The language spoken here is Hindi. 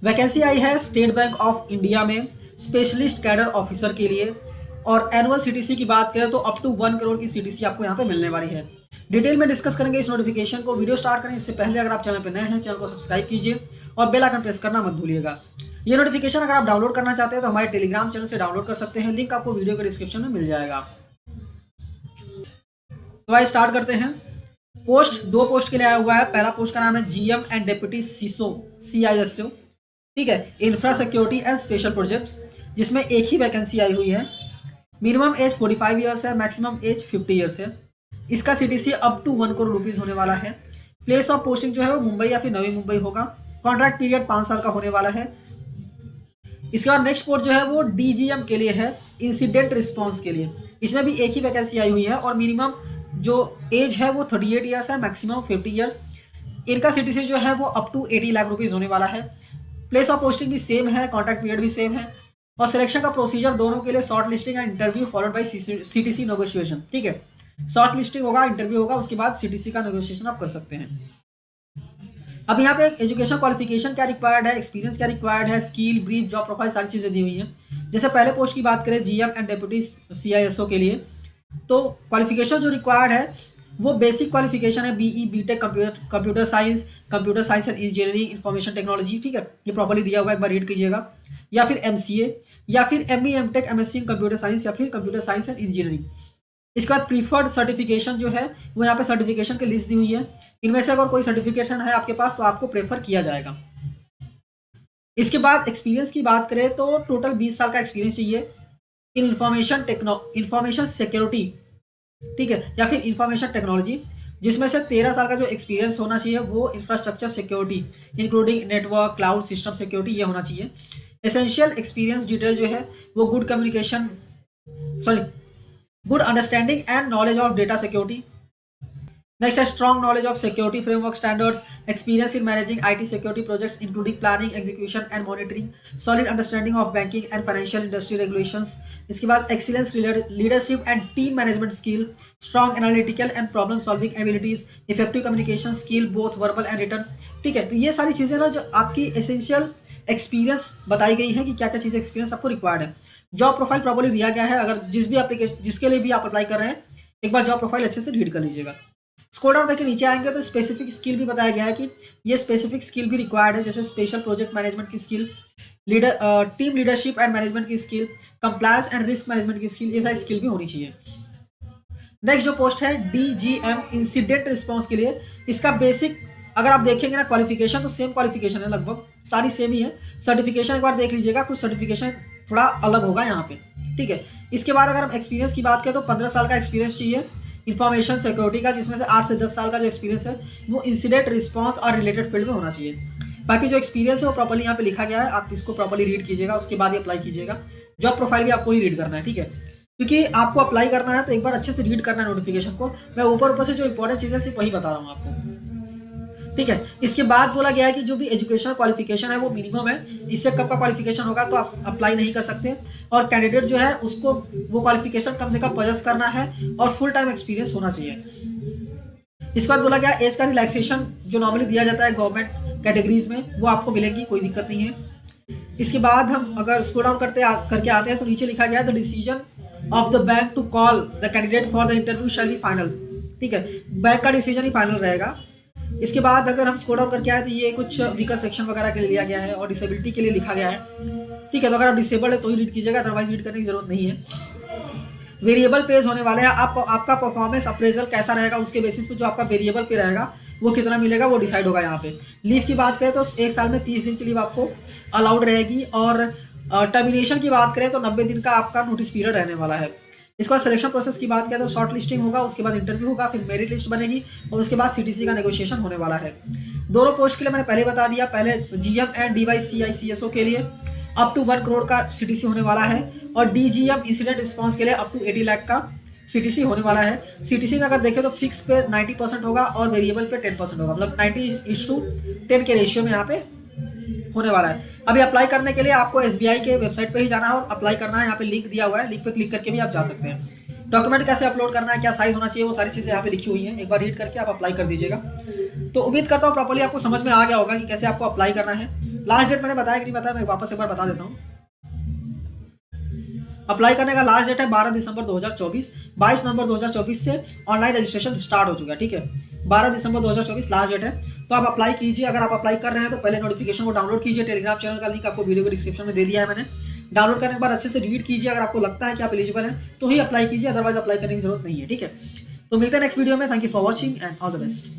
वैकेंसी आई है स्टेट बैंक ऑफ इंडिया में स्पेशलिस्ट कैडर ऑफिसर के लिए। और एनुअल सीटीसी की बात करें तो अप टू 1 करोड़ की सीटीसी आपको यहाँ पे मिलने वाली है। डिटेल में डिस्कस करेंगे इस नोटिफिकेशन को। वीडियो स्टार्ट करें इससे पहले अगर आप चैनल पर नए हैं, चैनल को सब्सक्राइब कीजिए और बेल आइकन प्रेस करना मत भूलिएगा। ये नोटिफिकेशन अगर आप डाउनलोड करना चाहते हैं तो हमारे टेलीग्राम चैनल से डाउनलोड कर सकते हैं, लिंक आपको वीडियो के डिस्क्रिप्शन में मिल जाएगा। तो आइए स्टार्ट करते हैं। पोस्ट दो पोस्ट के लिए आया हुआ है। पहला पोस्ट का नाम है GM and deputy CISO CISO, ठीक है, infra security and special projects, जिसमें एक ही वैकेंसी आई हुई है। मिनिमम एज 45 ईयर्स है, मैक्सिमम एज 50 ईयर्स है। इसका CTC up to 1 crore rupees होने वाला है। प्लेस ऑफ पोस्टिंग जो है वो मुंबई या फिर नवी मुंबई होगा। कॉन्ट्रैक्ट पीरियड 5 साल का होने वाला है। इसके बाद नेक्स्ट पोस्ट जो है वो DGM के लिए है, इंसिडेंट रिस्पॉन्स के लिए। इसमें भी एक ही वैकेंसी आई हुई है और मिनिमम जो एज है वो 38 ईयर्स है, मैक्सिमम 50 ईयर्स। इनका सीटीसी जो है वो अप टू 80 लाख रुपीज होने वाला है। प्लेस ऑफ पोस्टिंग भी सेम है, कॉन्ट्रैक्ट पीरियड भी सेम है। और सिलेक्शन का प्रोसीजर दोनों के लिए short listing and interview followed by CTC negotiation, ठीक है। शॉर्ट लिस्टिंग होगा, इंटरव्यू होगा, उसके बाद सीटीसी का नेगोशिएशन आप कर सकते हैं। अब यहाँ पे एजुकेशन क्वालिफिकेशन क्या रिक्वायर्ड है, एक्सपीरियंस क्या रिक्वायर्ड है, स्किल, ब्रीफ, जॉब प्रोफाइल, सारी चीज़ें दी हुई हैं। जैसे पहले पोस्ट की बात करें जीएम एंड डेप्यूटी CISO के लिए, तो क्वालिफिकेशन जो रिक्वायर्ड है वो बेसिक क्वालिफिकेशन है BE BTech computer science and engineering information technology, ठीक है, ये प्रॉपर्ली दिया हुआ है, एक बार रीड कीजिएगा। या फिर MCA या फिर ME MTech MSc computer science या फिर कंप्यूटर साइंस एंड इंजीनियरिंग। इसके बाद प्रीफर्ड सर्टिफिकेशन जो है वो यहाँ पे सर्टिफिकेशन की लिस्ट दी हुई है। इनमें से अगर कोई सर्टिफिकेशन है आपके पास तो आपको प्रेफर किया जाएगा। इसके बाद एक्सपीरियंस की बात करें तो टोटल 20 साल का एक्सपीरियंस चाहिए इन इंफॉर्मेशन सिक्योरिटी, ठीक है, या फिर इंफॉर्मेशन टेक्नोलॉजी, जिसमें से 13 साल का जो एक्सपीरियंस होना चाहिए वो infrastructure security including network, cloud, system security, ये होना चाहिए। एसेंशियल एक्सपीरियंस डिटेल जो है वो good understanding and knowledge of data security. Next है strong knowledge of security framework standards, experience in managing IT security projects including planning, execution and monitoring, solid understanding of banking and financial industry regulations. इसके बाद excellence leadership and team management skill, strong analytical and problem solving abilities, effective communication skill both verbal and written, ठीक है। तो ये सारी चीज़ें ना जो आपकी एसेंशियल एक्सपीरियंस बताई गई है कि क्या क्या चीज़ें एक्सपीरियंस आपको रिक्वायर्ड है। जॉब प्रोफाइल प्रॉपर्ली दिया गया है, अगर जिसके लिए भी आप अप्लाई कर रहे हैं एक बार जॉब प्रोफाइल अच्छे से रीड कर लीजिएगा। स्क्रॉल डाउन करके नीचे आएंगे तो स्पेसिफिक स्किल भी बताया गया है कि ये स्पेसिफिक स्किल भी रिक्वायर्ड है, जैसे स्पेशल प्रोजेक्ट मैनेजमेंट की skill, team leadership and management की skill, compliance and risk management की स्किल, ये सारी स्किल भी होनी चाहिए। नेक्स्ट जो पोस्ट है DGM इंसिडेंट रिस्पॉन्स के लिए, इसका बेसिक अगर आप देखेंगे ना क्वालिफिकेशन तो सेम क्वालिफिकेशन है, लगभग सारी सेम ही है। सर्टिफिकेशन एक बार देख लीजिएगा, कुछ सर्टिफिकेशन थोड़ा अलग होगा यहाँ पे, ठीक है। इसके बाद अगर हम एक्सपीरियंस की बात करें तो 15 साल का एक्सपीरियंस चाहिए इंफॉर्मेशन सिक्योरिटी का, जिसमें से 8 से 10 साल का जो एक्सपीरियंस है वो इंसिडेंट रिस्पॉन्स और रिलेटेड फील्ड में होना चाहिए। बाकी जो एक्सपीरियंस है वो प्रॉपर्ली यहाँ पे लिखा गया है, आप इसको प्रॉपर्ली रीड कीजिएगा, उसके बाद ही अप्लाई कीजिएगा। जॉब प्रोफाइल भी आपको ही रीड करना है, ठीक है, क्योंकि आपको अप्लाई करना है तो एक बार अच्छे से रीड करना है नोटिफिकेशन को। मैं ऊपर से जो इंपॉर्टेंट चीज़ें सिर्फ वही बता रहा हूँ आपको, ठीक है। इसके बाद बोला गया है कि जो भी एजुकेशन क्वालिफिकेशन है वो मिनिमम है, इससे कम का क्वालिफिकेशन होगा तो आप अप्लाई नहीं कर सकते। और कैंडिडेट जो है उसको वो क्वालिफिकेशन कम से कम पजेस करना है और फुल टाइम एक्सपीरियंस होना चाहिए। इसके बाद बोला गया एज का रिलैक्सेशन जो नॉर्मली दिया जाता है गवर्नमेंट कैटेगरीज में वो आपको मिलेगी, कोई दिक्कत नहीं है। इसके बाद हम अगर स्क्रॉल डाउन करके आते हैं तो नीचे लिखा गया the decision of the bank to call the candidate for the interview shall be final, ठीक है, बैंक का डिसीजन ही फाइनल रहेगा। इसके बाद अगर हम स्क्रॉल डाउन करके आए तो ये कुछ वीकर सेक्शन वगैरह के लिए लिया गया है और डिसेबिलिटी के लिए लिखा गया है, ठीक है। तो अगर आप डिसेबल्ड है तो ही रीड कीजिएगा, अदरवाइज रीड करने की जरूरत नहीं है। वेरिएबल पेज होने वाले हैं, आपका परफॉर्मेंस अप्रेजल कैसा रहेगा उसके बेसिस पे जो आपका वेरिएबल पे रहेगा वो कितना मिलेगा वो डिसाइड होगा यहाँ पे। लीव की बात करें तो 1 साल में 30 दिन की लीव आपको अलाउड रहेगी और टर्मिनेशन की बात करें तो 90 दिन का आपका नोटिस पीरियड रहने वाला है। इसके बाद सिलेक्शन प्रोसेस की बात करें तो शॉर्ट लिस्टिंग होगा, उसके बाद इंटरव्यू होगा, फिर मेरिट लिस्ट बनेगी और उसके बाद सीटीसी का नेगोशिएशन होने वाला है। दोनों पोस्ट के लिए मैंने पहले बता दिया, पहले GM एंड DYCICSO के लिए अप टू 1 करोड़ का सीटीसी होने वाला है और DGM इंसिडेंट रिस्पॉन्स के लिए अप टू 80 लाख का सीटीसी होने वाला है। सीटीसी में अगर देखें तो फिक्स पे 90% होगा और वेरिएबल पे 10% होगा, मतलब 90:10 के रेशियो में यहाँ पे होने वाला है। अभी अप्लाई करने के लिए आपको SBI के वेबसाइट पे ही जाना है और अप्लाई करना है, यहाँ पे लिंक दिया हुआ है, लिंक पे क्लिक करके भी आप जा सकते हैं। डॉक्यूमेंट कैसे अपलोड करना है, क्या साइज होना चाहिए, वो सारी चीज़ें यहाँ पे लिखी हुई हैं। एक बार रीड करके आप अप्लाई कर दीजिएगा। तो उम्मीद करता हूँ प्रॉपर्ली आपको समझ में आ गया होगा कि कैसे आपको अप्लाई करना है। लास्ट डेट मैंने बताया कि नहीं बताया, मैं वापस एक बार बता देता हूँ। अप्लाई करने का लास्ट डेट है 12 दिसंबर 2024। 22 नवंबर 2024 से ऑनलाइन रजिस्ट्रेशन स्टार्ट हो चुका है, ठीक है। 12 दिसंबर 2024 लास्ट डेट है। तो आप अप्लाई कीजिए। अगर आप अप्लाई कर रहे हैं तो पहले नोटिफिकेशन को डाउनलोड कीजिए। टेलीग्राम चैनल का लिंक आपको वीडियो के डिस्क्रिप्शन में दे दिया है मैंने। डाउनलोड करने के बाद अच्छे से रीड कीजिए। अगर आपको लगता है कि आप एलिजिबल हैं तो ही अप्लाई कीजिए, अदरवाइज अप्लाई करने की जरूरत नहीं है, ठीक है। तो मिलते हैं नेक्स्ट वीडियो में। Thank you for watching and all the best.